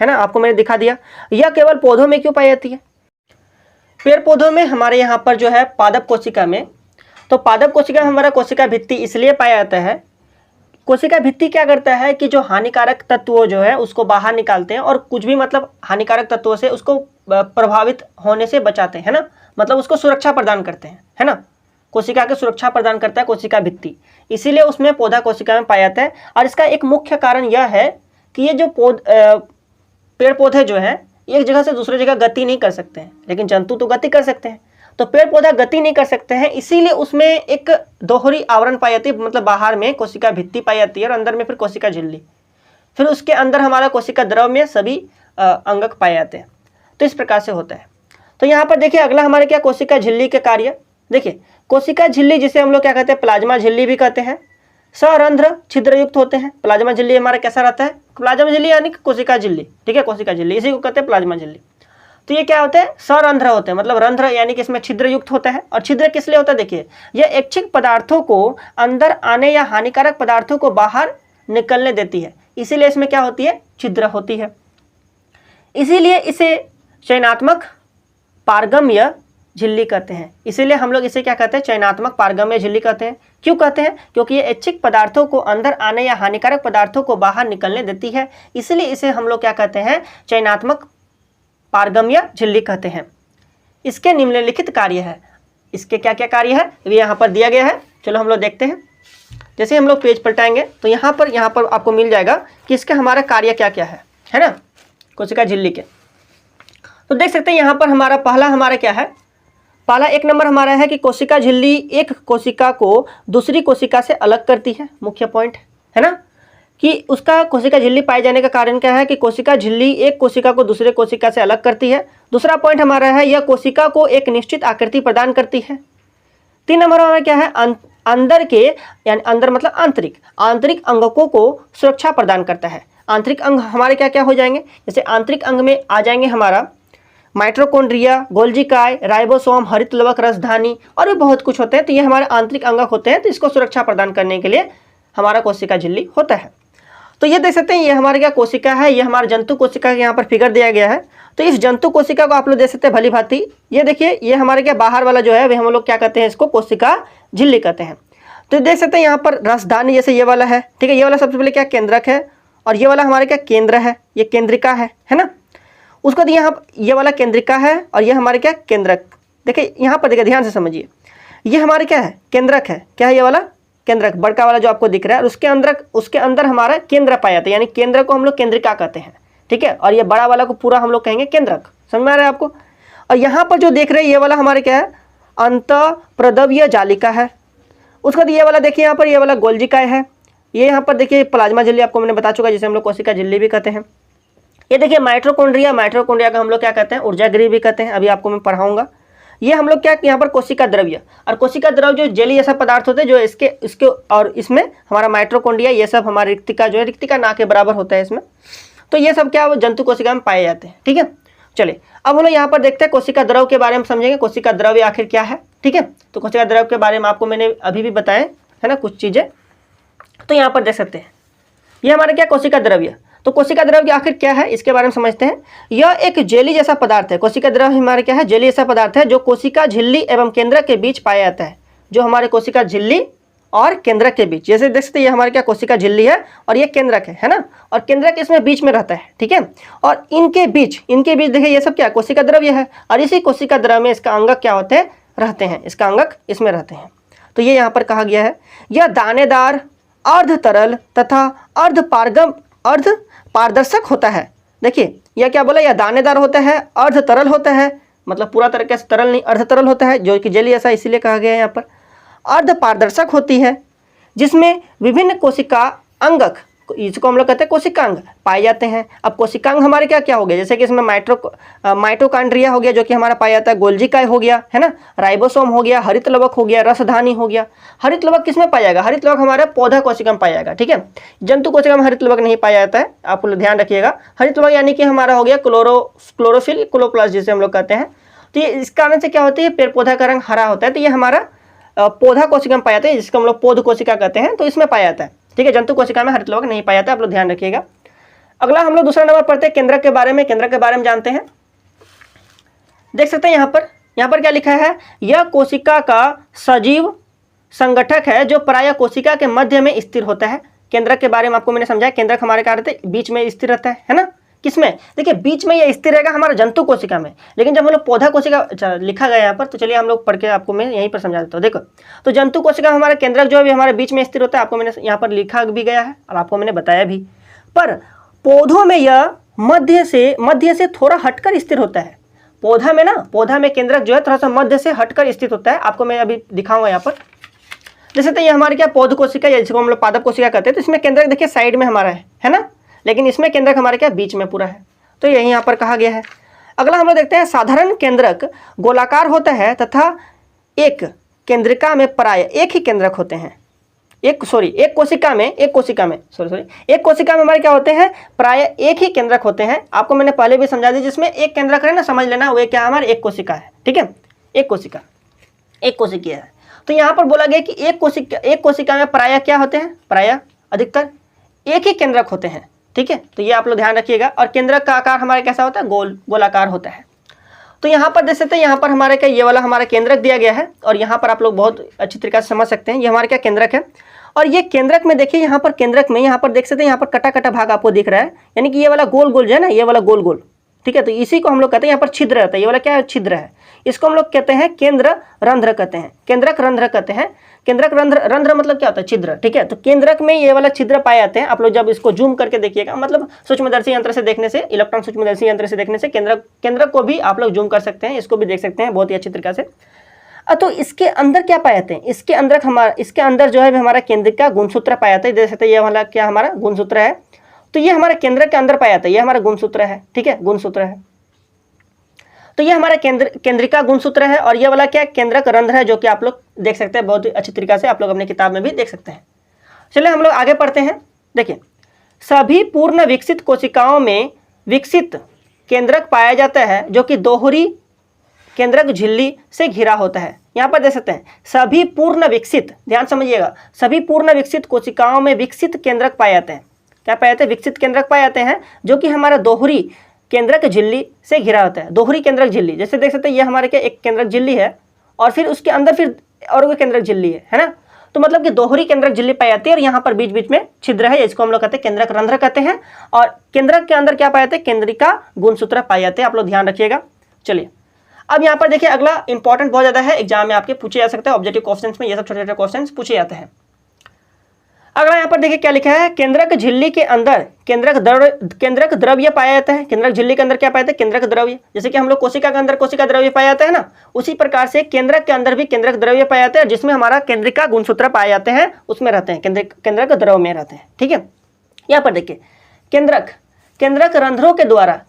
है ना, आपको मैंने दिखा दिया। यह केवल पौधों में क्यों पाई जाती है, पेड़ पौधों में हमारे यहाँ पर जो है पादप कोशिका में, तो पादप कोशिका में हमारा कोशिका भित्ति इसलिए पाया जाता है। कोशिका भित्ति क्या करता है कि जो हानिकारक तत्वों जो है उसको बाहर निकालते हैं, और कुछ भी मतलब हानिकारक तत्वों से उसको प्रभावित होने से बचाते हैं, है ना, मतलब उसको सुरक्षा प्रदान करते हैं, है ना। कोशिका की सुरक्षा प्रदान करता है कोशिका भित्ति, इसीलिए उसमें पौधा कोशिका में पाया जाता है। और इसका एक मुख्य कारण यह है कि ये जो पेड़ पौधे जो है एक जगह से दूसरी जगह गति नहीं कर सकते हैं, लेकिन जंतु तो गति कर सकते हैं। तो पेड़ पौधा गति नहीं कर सकते हैं, इसीलिए उसमें एक दोहरी आवरण पाई जाती है, मतलब बाहर में कोशिका भित्ति पाई जाती है और अंदर में फिर कोशिका झिल्ली, फिर उसके अंदर हमारा कोशिका द्रव में सभी अंगक पाए जाते हैं। तो इस प्रकार से होता है। तो यहाँ पर देखिए अगला हमारे क्या कोशिका झिल्ली के कार्य। देखिए कोशिका झिल्ली जिसे हम लोग क्या कहते हैं, प्लाज्मा झिल्ली भी कहते हैं, सरंध्र छिद्रयुक्त होते हैं। प्लाज्मा झिल्ली हमारा कैसा रहता है, प्लाज्मा झिल्ली यानी कोशिका झिल्ली, ठीक है, कोशिका झिल्ली इसी को कहते हैं प्लाज्मा झिल्ली। तो ये क्या होते हैं, सरंध्र होते हैं, मतलब रंध्र यानी कि इसमें छिद्र युक्त होता है। और छिद्र किस लिए होता है, देखिए यह ऐच्छिक पदार्थों को अंदर आने या हानिकारक पदार्थों को बाहर निकलने देती है, इसीलिए इसमें क्या होती है, छिद्र होती है। इसीलिए इसे चयनात्मक पारगम्य झिल्ली कहते हैं। इसीलिए हम लोग इसे क्या कहते हैं, चयनात्मक पारगम्य झिल्ली कहते हैं। क्यों कहते हैं, क्योंकि ये ऐच्छिक पदार्थों को अंदर आने या हानिकारक पदार्थों को बाहर निकलने देती है, इसलिए इसे हम लोग क्या कहते हैं, चयनात्मक पारगम्य झिल्ली कहते हैं। इसके निम्नलिखित कार्य है। इसके क्या क्या कार्य है ये यहाँ पर दिया गया है, चलो हम लोग देखते हैं। जैसे हम लोग पेज पलटाएंगे तो यहाँ पर आपको मिल जाएगा कि इसके हमारा कार्य क्या क्या है ना, कोशिका झिल्ली के। तो देख सकते हैं यहाँ पर हमारा पहला हमारा क्या है, पहला एक नंबर हमारा है कि कोशिका झिल्ली एक कोशिका को दूसरी कोशिका से अलग करती है। मुख्य पॉइंट है ना कि उसका कोशिका झिल्ली पाए जाने का कारण क्या है कि कोशिका झिल्ली एक कोशिका को दूसरे कोशिका से अलग करती है। दूसरा पॉइंट हमारा है यह कोशिका को एक निश्चित आकृति प्रदान करती है। 3 नंबर हमारा क्या है, अंदर के यानी अंदर मतलब आंतरिक अंगकों को सुरक्षा प्रदान करता है। आंतरिक अंग हमारे क्या क्या हो जाएंगे, जैसे आंतरिक अंग में आ जाएंगे हमारा माइटोकॉन्ड्रिया, गोल्जी काय, राइबोसोम, हरित लवक, रसधानी और भी बहुत कुछ होते हैं। तो ये हमारे आंतरिक अंगक होते हैं, तो इसको सुरक्षा प्रदान करने के लिए हमारा कोशिका झिल्ली होता है। तो ये देख सकते हैं ये हमारे क्या कोशिका है, ये हमारे जंतु कोशिका के यहाँ पर फिगर दिया गया है। तो इस जंतु कोशिका को आप लोग देख सकते हैं भली भांति। ये देखिए ये हमारे क्या बाहर वाला जो है वे हम लोग क्या कहते हैं, इसको कोशिका झिल्ली कहते हैं। तो देख सकते हैं यहाँ पर रसधानी जैसे ये वाला है, ठीक है, ये वाला सबसे पहले क्या केंद्रक है, और ये वाला हमारे क्या केंद्र है, ये केंद्रिका है ना। उसके बाद यहाँ ये वाला केंद्रिका है और ये हमारे क्या केंद्रक। देखिए यहाँ पर देखिए ध्यान से समझिए, ये हमारे क्या है, केंद्रक है, क्या है ये वाला केंद्रक, बड़का वाला जो आपको दिख रहा है, और उसके अंदर हमारा केंद्र पाया जाता है, यानी केंद्र को हम लोग केंद्रिका कहते हैं, ठीक है। और ये बड़ा वाला को पूरा हम लोग कहेंगे केंद्रक, समझ में आ रहा है आपको। और यहाँ पर जो देख रहे हैं ये वाला हमारे क्या है, अंतःप्रदवीय जालिका है। उसके बाद ये वाला देखिए यहाँ पर ये वाला गोल्जिकाय है। ये यहाँ पर देखिए प्लाज्मा झिल्ली आपको मैंने बता चुका, जिसे हम लोग कोशिका झिल्ली भी कहते हैं। ये देखिए माइटोकॉन्ड्रिया का हम लोग क्या कहते हैं, ऊर्जा गृह भी कहते हैं, अभी आपको मैं पढ़ाऊंगा। ये हम लोग क्या यहाँ पर कोशिका द्रव्य, और कोशिका द्रव जो जेली जैसा पदार्थ होते हैं जो इसके और इसमें हमारा माइटोकॉन्ड्रिया, ये सब हमारा रिक्तिका जो है, रिक्तिका ना के बराबर होता है इसमें। तो ये सब क्या जंतु कोशिका में पाए जाते हैं, ठीक है। चलिए अब हम लोग यहाँ पर देखते हैं कोशिका द्रव के बारे में समझेंगे, कोशिका द्रव्य आखिर क्या है, ठीक है। तो कोशिका द्रव के बारे में आपको मैंने अभी भी बताया है ना कुछ चीज़ें। तो यहाँ पर देख सकते हैं ये हमारे क्या कोशिका द्रव्य। तो कोशिका द्रव्य आखिर क्या है, इसके बारे में समझते हैं। यह एक जेली जैसा पदार्थ है। कोशिका द्रव्य हमारे क्या है, जेली जैसा पदार्थ है जो कोशिका झिल्ली एवं केंद्रक के बीच पाया जाता है। जो हमारे कोशिका झिल्ली और केंद्रक के बीच, जैसे देख सकते हैं ये हमारे क्या कोशिका झिल्ली है और ये केंद्रक है ना, और केंद्रक इसमें बीच में रहता है, ठीक है। और इनके बीच देखिए ये सब क्या कोशिका द्रव्य है, और इसी कोशिका द्रव्य में इसका अंगक क्या होते हैं, रहते हैं, इसका अंगक इसमें रहते हैं। तो ये यहाँ पर कहा गया है, यह दानेदार, अर्ध तरल तथा अर्ध पारदर्शक होता है। देखिए यह क्या बोला, यह दानेदार होता है, अर्ध तरल होता है, मतलब पूरा तरीके से तरल नहीं, अर्ध तरल होता है, जो कि जेली ऐसा इसीलिए कहा गया है यहाँ पर। अर्ध पारदर्शक होती है, जिसमें विभिन्न कोशिका अंगक, इसको हम लोग कहते हैं कोशिकांग, पाए जाते हैं। अब कोशिकांग हमारे क्या क्या हो गया, जैसे कि इसमें माइटोकॉन्ड्रिया हो गया जो कि हमारा पाया जाता है, गोल्जी काय हो गया है ना, राइबोसोम हो गया, हरित लवक हो गया, रसधानी हो गया। हरित लवक किसमें पाया जाएगा, हरित लवक हमारे पौधा कोशिका में पाया जाएगा, ठीक है। जंतु कोशिका में हरित लवक नहीं पाया जाता है, आप ध्यान रखिएगा। हरित लवक यानी कि हमारा हो गया क्लोरोफिल, क्लोरोप्लास्ट जिसे हम लोग कहते हैं। तो ये इस कारण से क्या होती है, पेड़ पौधा का रंग हरा होता है, तो ये हमारा पौधा कोशिका में पाया जाता है, जिसको हम लोग पौध कोशिका कहते हैं, तो इसमें पाया जाता है, ठीक है। जंतु कोशिका में हरित लवक नहीं पाया जाता है, आप लोग ध्यान रखिएगा। अगला हम लोग दूसरा नंबर पढ़ते हैं केंद्रक के बारे में। केंद्रक के बारे में जानते हैं, देख सकते हैं यहाँ पर क्या लिखा है, यह कोशिका का सजीव संगठक है जो प्रायः कोशिका के मध्य में स्थिर होता है। केंद्रक के बारे में आपको मैंने समझाया, केंद्रक हमारे क्या रहते हैं, बीच में स्थिर रहता है ना। किसमें, देखिए बीच में ये स्थिर रहेगा हमारा जंतु कोशिका में, लेकिन जब हम लोग पौधा कोशिका लिखा गया यहाँ पर, तो चलिए हम लोग पढ़ के आपको मैं यहीं पर समझा देता हूँ। देखो तो जंतु कोशिका हमारा केंद्रक जो है हमारे बीच में स्थिर होता है, आपको मैंने यहाँ पर लिखा भी गया है और आपको मैंने बताया भी। पर पौधों में यह मध्य से थोड़ा हटकर स्थिर होता है। पौधा में केंद्रक जो है थोड़ा सा मध्य से हटकर स्थित होता है, आपको मैं अभी दिखाऊंगा यहाँ पर। जैसे तो ये हमारे क्या पौध कोशिका या जिसको हम लोग पादप कोशिका कहते हैं, तो इसमें केंद्रक देखिए साइड में हमारा है ना, लेकिन इसमें केंद्रक हमारे क्या बीच में पूरा है, तो यही यहाँ पर कहा गया है। अगला हम लोग देखते हैं, साधारण केंद्रक गोलाकार होता है तथा एक केंद्रिका में प्राय एक ही केंद्रक होते हैं। एक कोशिका में हमारे क्या होते हैं, प्राय एक ही केंद्रक होते हैं। आपको मैंने पहले भी समझा दिया, जिसमें एक केंद्रक है ना, समझ लेना वो क्या हमारे एक कोशिका है, ठीक है। एक कोशिकीय है। तो यहाँ पर बोला गया कि एक कोशिका में प्राय क्या होते हैं, प्राय अधिकतर एक ही केंद्रक होते हैं, ठीक है। तो ये आप लोग ध्यान रखिएगा। और केंद्रक का आकार हमारे कैसा होता है, गोलाकार होता है। तो यहाँ पर देख सकते हैं, यहाँ पर हमारे क्या ये वाला हमारा केंद्रक दिया गया है, और यहाँ पर आप लोग बहुत अच्छी तरीके से समझ सकते हैं, ये हमारा क्या केंद्रक है। और ये केंद्रक में देखिए, यहाँ पर केंद्रक में यहाँ पर देख सकते हैं, यहाँ पर कटा कटा भाग आपको दिख रहा है, यानी कि ये वाला गोल गोल जो है ना, ये वाला गोल गोल, ठीक है। तो इसी को हम लोग कहते हैं, यहाँ पर छिद्र रहता है, ये वाला क्या है, छिद्र है। इसको हम लोग कहते हैं केंद्र रंध्र कहते हैं, केंद्रक रंध्र कहते हैं। केंद्रक रंध्र मतलब क्या होता है, छिद्र, ठीक है। तो केंद्रक में ये वाला छिद्र पाए जाते हैं। आप लोग जब इसको जूम करके देखिएगा, मतलब सूक्ष्मदर्शी यंत्र से देखने से, इलेक्ट्रॉन सूक्ष्मदर्शी यंत्र से देखने से केंद्रक को भी आप लोग जूम कर सकते हैं, इसको भी देख सकते हैं बहुत ही अच्छी तरीके से। तो इसके अंदर क्या पाए जाते हैं, इसके अंदर जो है हमारा केंद्रिका गुणसूत्र पाया जाता है। देख सकते हैं ये वाला क्या हमारा गुणसूत्र है, तो ये हमारे केंद्रक के अंदर पाया जाता है, ये हमारा गुणसूत्र है, ठीक है, गुणसूत्र है। तो ये हमारा केंद्रिका गुणसूत्र है, और ये वाला क्या केंद्रक रंध्र है, जो कि आप लोग देख सकते हैं बहुत ही अच्छी तरीके से, आप लोग अपनी किताब में भी देख सकते हैं। चलिए हम लोग आगे पढ़ते हैं। देखिए, सभी पूर्ण विकसित कोशिकाओं में विकसित केंद्रक पाया जाता है, जो कि दोहरी केंद्रक झिल्ली से घिरा होता है। यहाँ पर देख सकते हैं, सभी पूर्ण विकसित, ध्यान समझिएगा, सभी पूर्ण विकसित कोशिकाओं में विकसित केंद्रक पाए जाते हैं। क्या पाए जाते हैं, विकसित केंद्रक पाए जाते हैं, जो कि हमारा दोहरी केंद्रक झिल्ली से घिरा होता है। दोहरी केंद्रक झिल्ली, जैसे देख सकते हैं ये हमारे क्या एक केंद्रक झिल्ली है, और फिर उसके अंदर फिर और कोई केंद्रक झिल्ली है ना। तो मतलब कि दोहरी केंद्रक झिल्ली पाई जाती है, और यहाँ पर बीच बीच में छिद्र है, इसको हम लोग कहते हैं केंद्रक रंध्र कहते हैं। और केंद्रक के अंदर क्या पाए जाते हैं, केंद्रिका गुणसूत्र पाए जाते हैं, आप लोग ध्यान रखिएगा। चलिए अब यहाँ पर देखिए, अगला इंपॉर्टेंट बहुत ज्यादा है, एग्जाम में आपके पूछे जा सकते हैं, ऑब्जेक्टिव क्वेश्चंस में ये सब छोटे छोटे क्वेश्चंस पूछे जाते हैं। अगला यहाँ पर देखिए क्या लिखा है, केंद्रक झिल्ली के अंदर केंद्रक द्रव्य पाया जाता है। केंद्रक झिल्ली के अंदर क्या पाया जाता है, केंद्रक द्रव्य। जैसे कि हम लोग कोशिका के अंदर कोशिका द्रव्य पाया जाता है ना, उसी प्रकार से केंद्रक के अंदर भी केंद्रक द्रव्य पाया जाता है, जिसमें हमारा केंद्रिका गुणसूत्र पाए जाते हैं, उसमें रहते हैं, केंद्रक द्रव्य में रहते हैं, ठीक है। यहाँ पर देखिए, केंद्रक रंध्रों के द्वारा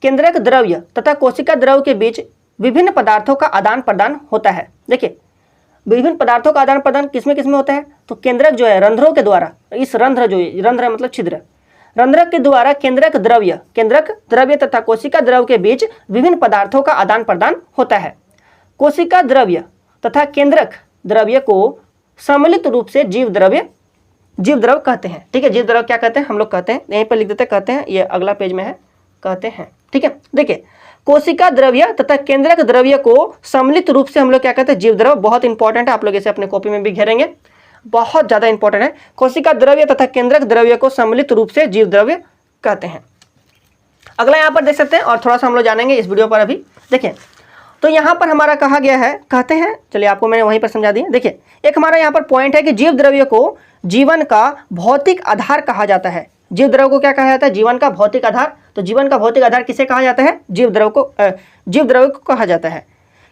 केंद्रक द्रव्य तथा कोशिका द्रव्य के बीच विभिन्न पदार्थों का आदान प्रदान होता है। देखिए, विभिन्न पदार्थों का आदान प्रदान किसमें होता है, तो केंद्रक जो है रंध्रों के द्वारा, इस रंध्र मतलब छिद्र, रंध्र के द्वारा केंद्रक द्रव्य तथा कोशिका द्रव्य के बीच विभिन्न पदार्थों का आदान प्रदान होता है। कोशिका द्रव्य तथा केंद्रक द्रव्य को सम्मिलित रूप से जीव द्रव्य जीव द्रव कहते हैं। ठीक है, जीव द्रव क्या कहते हैं हम लोग कहते हैं, यहीं पर लिख देते कहते हैं, ये अगला पेज में है, कहते हैं। ठीक है, देखिए कोशिका द्रव्य तथा केंद्रक द्रव्य को सम्मिलित रूप से हम लोग क्या कहते हैं, जीव द्रव। बहुत इंपॉर्टेंट है, आप लोग इसे अपने कॉपी में भी घेरेंगे, बहुत ज्यादा इंपॉर्टेंट है। कोशिका द्रव्य तथा केंद्रक द्रव्य को सम्मिलित रूप से जीव द्रव्य कहते हैं। अगला यहाँ पर देख सकते हैं, और थोड़ा सा हम लोग जानेंगे इस वीडियो पर। अभी देखिए तो यहाँ पर हमारा कहा गया है, कहते हैं, चलिए आपको मैंने वहीं पर समझा दिया। देखिए एक हमारा यहाँ पर पॉइंट है कि जीव द्रव्य को जीवन का भौतिक आधार कहा जाता है। जीव द्रव को क्या कहा जाता है, जीवन का भौतिक आधार। तो जीवन का भौतिक आधार किसे कहा जाता है, जीव द्रव को कहा जाता है,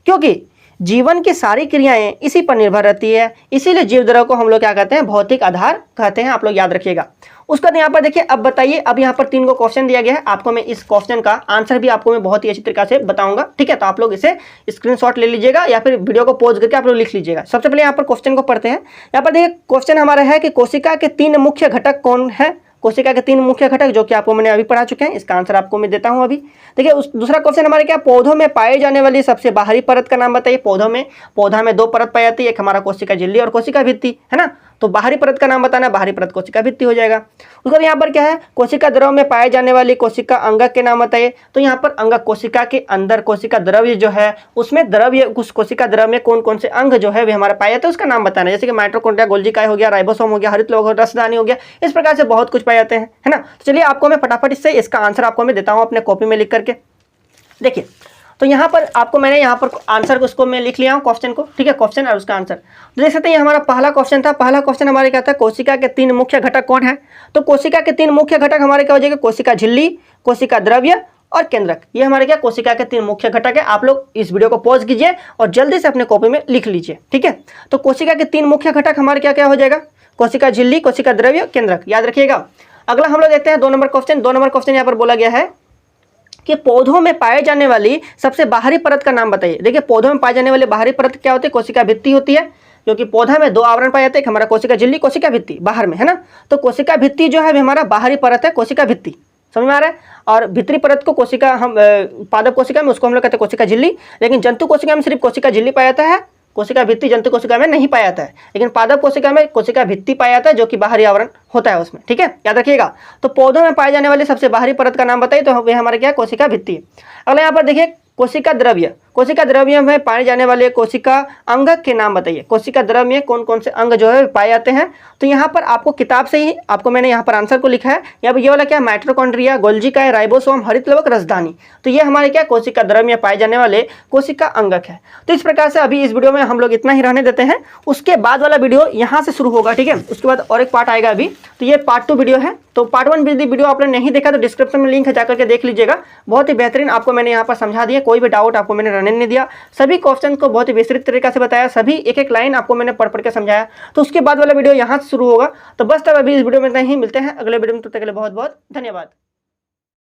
क्योंकि जीवन की सारी क्रियाएं इसी पर निर्भर रहती है, इसीलिए जीव द्रव को हम लोग क्या कहते हैं, भौतिक आधार कहते हैं। आप लोग याद रखिएगा। उसका यहाँ पर देखिए, अब बताइए, अब यहाँ पर 3 को क्वेश्चन दिया गया है आपको। मैं इस क्वेश्चन का आंसर भी आपको मैं बहुत ही अच्छी तरीके से बताऊंगा। ठीक है, तो आप लोग इसे स्क्रीनशॉट ले लीजिएगा या फिर वीडियो को पॉज करके आप लोग लिख लीजिएगा। सबसे पहले यहाँ पर क्वेश्चन को पढ़ते हैं। यहाँ पर देखिए क्वेश्चन हमारा है कि कोशिका के 3 मुख्य घटक कौन है। कोशिका के 3 मुख्य घटक जो कि आपको मैंने अभी पढ़ा चुके हैं, इसका आंसर आपको मैं देता हूं अभी। देखिए दूसरा क्वेश्चन हमारे क्या, पौधों में पाई जाने वाली सबसे बाहरी परत का नाम बताइए। पौधा में 2 परत पाई जाती है, एक हमारा कोशिका झिल्ली और कोशिका भित्ति, है ना। तो बाहरी परत का नाम बताना, बाहरी परत कोशिका भित्ति हो जाएगा। उसके बाद यहाँ पर क्या है, कोशिका द्रव में पाए जाने वाली कोशिका अंगक के नाम बताइए। तो यहाँ पर अंगक, कोशिका के अंदर कोशिका द्रव्य जो है उसमें द्रव्य, उस कोशिका द्रव में कौन कौन से अंग जो है वे हमारे पाए जाते हैं उसका नाम बताना, जैसे कि माइटोकॉन्ड्रिया, गोल्गी काई हो गया, राइबोसोम हो गया, हरित लौह, रसदानी हो गया, इस प्रकार से बहुत कुछ पाए जाते हैं, है ना। तो चलिए आपको मैं फटाफट इससे इसका आंसर आपको मैं देता हूँ अपने कॉपी में लिख करके। देखिए तो यहाँ पर आपको मैंने यहाँ पर आंसर को उसको मैं लिख लिया हूँ क्वेश्चन को। ठीक है, क्वेश्चन और उसका आंसर तो देख सकते हैं। ये हमारा पहला क्वेश्चन था। पहला क्वेश्चन हमारे क्या था, कोशिका के 3 मुख्य घटक कौन है। तो कोशिका के 3 मुख्य घटक हमारे क्या हो जाएगा, कोशिका झिल्ली, कोशिका द्रव्य और केंद्रक। ये हमारे क्या, कोशिका के 3 मुख्य घटक है। आप लोग इस वीडियो को पॉज कीजिए और जल्दी से अपने कॉपी में लिख लीजिए। ठीक है, तो कोशिका के 3 मुख्य घटक हमारे क्या क्या हो जाएगा, कोशिका झिल्ली, कोशिका द्रव्य, केंद्रक, याद रखिएगा। अगला हम लोग देखते हैं 2 नंबर क्वेश्चन। 2 नंबर क्वेश्चन यहाँ पर बोला गया है कि पौधों में पाए जाने वाली सबसे बाहरी परत का नाम बताइए। देखिए पौधों में पाए जाने वाली बाहरी परत क्या होती है, कोशिका भित्ति होती है, क्योंकि पौधा में 2 आवरण पाए जाते हैं, हमारा कोशिका झिल्ली, कोशिका भित्ति बाहर में, है ना। तो कोशिका भित्ति जो है हमारा बाहरी परत है, कोशिका भित्ति, समझ में आ रहा है। और भीतरी परत को कोशिका, हम पादप कोशिका में उसको हम लोग कहते हैं कोशिका झिल्ली, लेकिन जंतु कोशिका में सिर्फ कोशिका झिल्ली पाया जाता है, कोशिका भित्ति जंतु कोशिका में नहीं पाया जाता है, लेकिन पादप कोशिका में कोशिका भित्ति पाया जाता है जो कि बाहरी आवरण होता है उसमें। ठीक है, याद रखिएगा। तो पौधों में पाए जाने वाली सबसे बाहरी परत का नाम बताइए, तो वे हमारे क्या है, कोशिका भित्ति। अगला यहाँ पर देखिए कोशिका द्रव्य। कोशिका द्रव्य में पाए जाने वाले कोशिका अंगक के नाम बताइए। कोशिका द्रव्य में कौन कौन से अंग जो है पाए जाते हैं। तो यहाँ पर आपको किताब से ही आपको मैंने यहाँ पर आंसर को लिखा है। यहाँ पर ये वाला क्या, माइटोकॉन्ड्रिया, गोल्गी काई, राइबोसोम, हरित लवक, रसदानी। तो ये हमारे क्या, कोशिका द्रव्य में पाए जाने वाले कोशिका अंगक है। तो इस प्रकार से अभी इस वीडियो में हम लोग इतना ही रहने देते हैं। उसके बाद वाला वीडियो यहाँ से शुरू होगा। ठीक है, उसके बाद और एक पार्ट आएगा अभी, तो ये पार्ट 2 वीडियो है। तो पार्ट 1 वीडियो आपने नहीं देखा तो डिस्क्रिप्शन में लिंक है, जाकर के देख लीजिएगा। बहुत ही बेहतरीन आपको मैंने यहाँ पर समझा दिया, कोई भी डाउट आपको मैंने रहने नहीं दिया। सभी क्वेश्चन को बहुत ही विस्तृत तरीके से बताया, सभी एक एक लाइन आपको मैंने पढ़ के समझाया। तो उसके बाद वाला वीडियो यहाँ से शुरू होगा। तो बस तब अभी इस वीडियो में इतना ही, मिलते हैं अगले वीडियो में, तब तक के लिए बहुत बहुत धन्यवाद।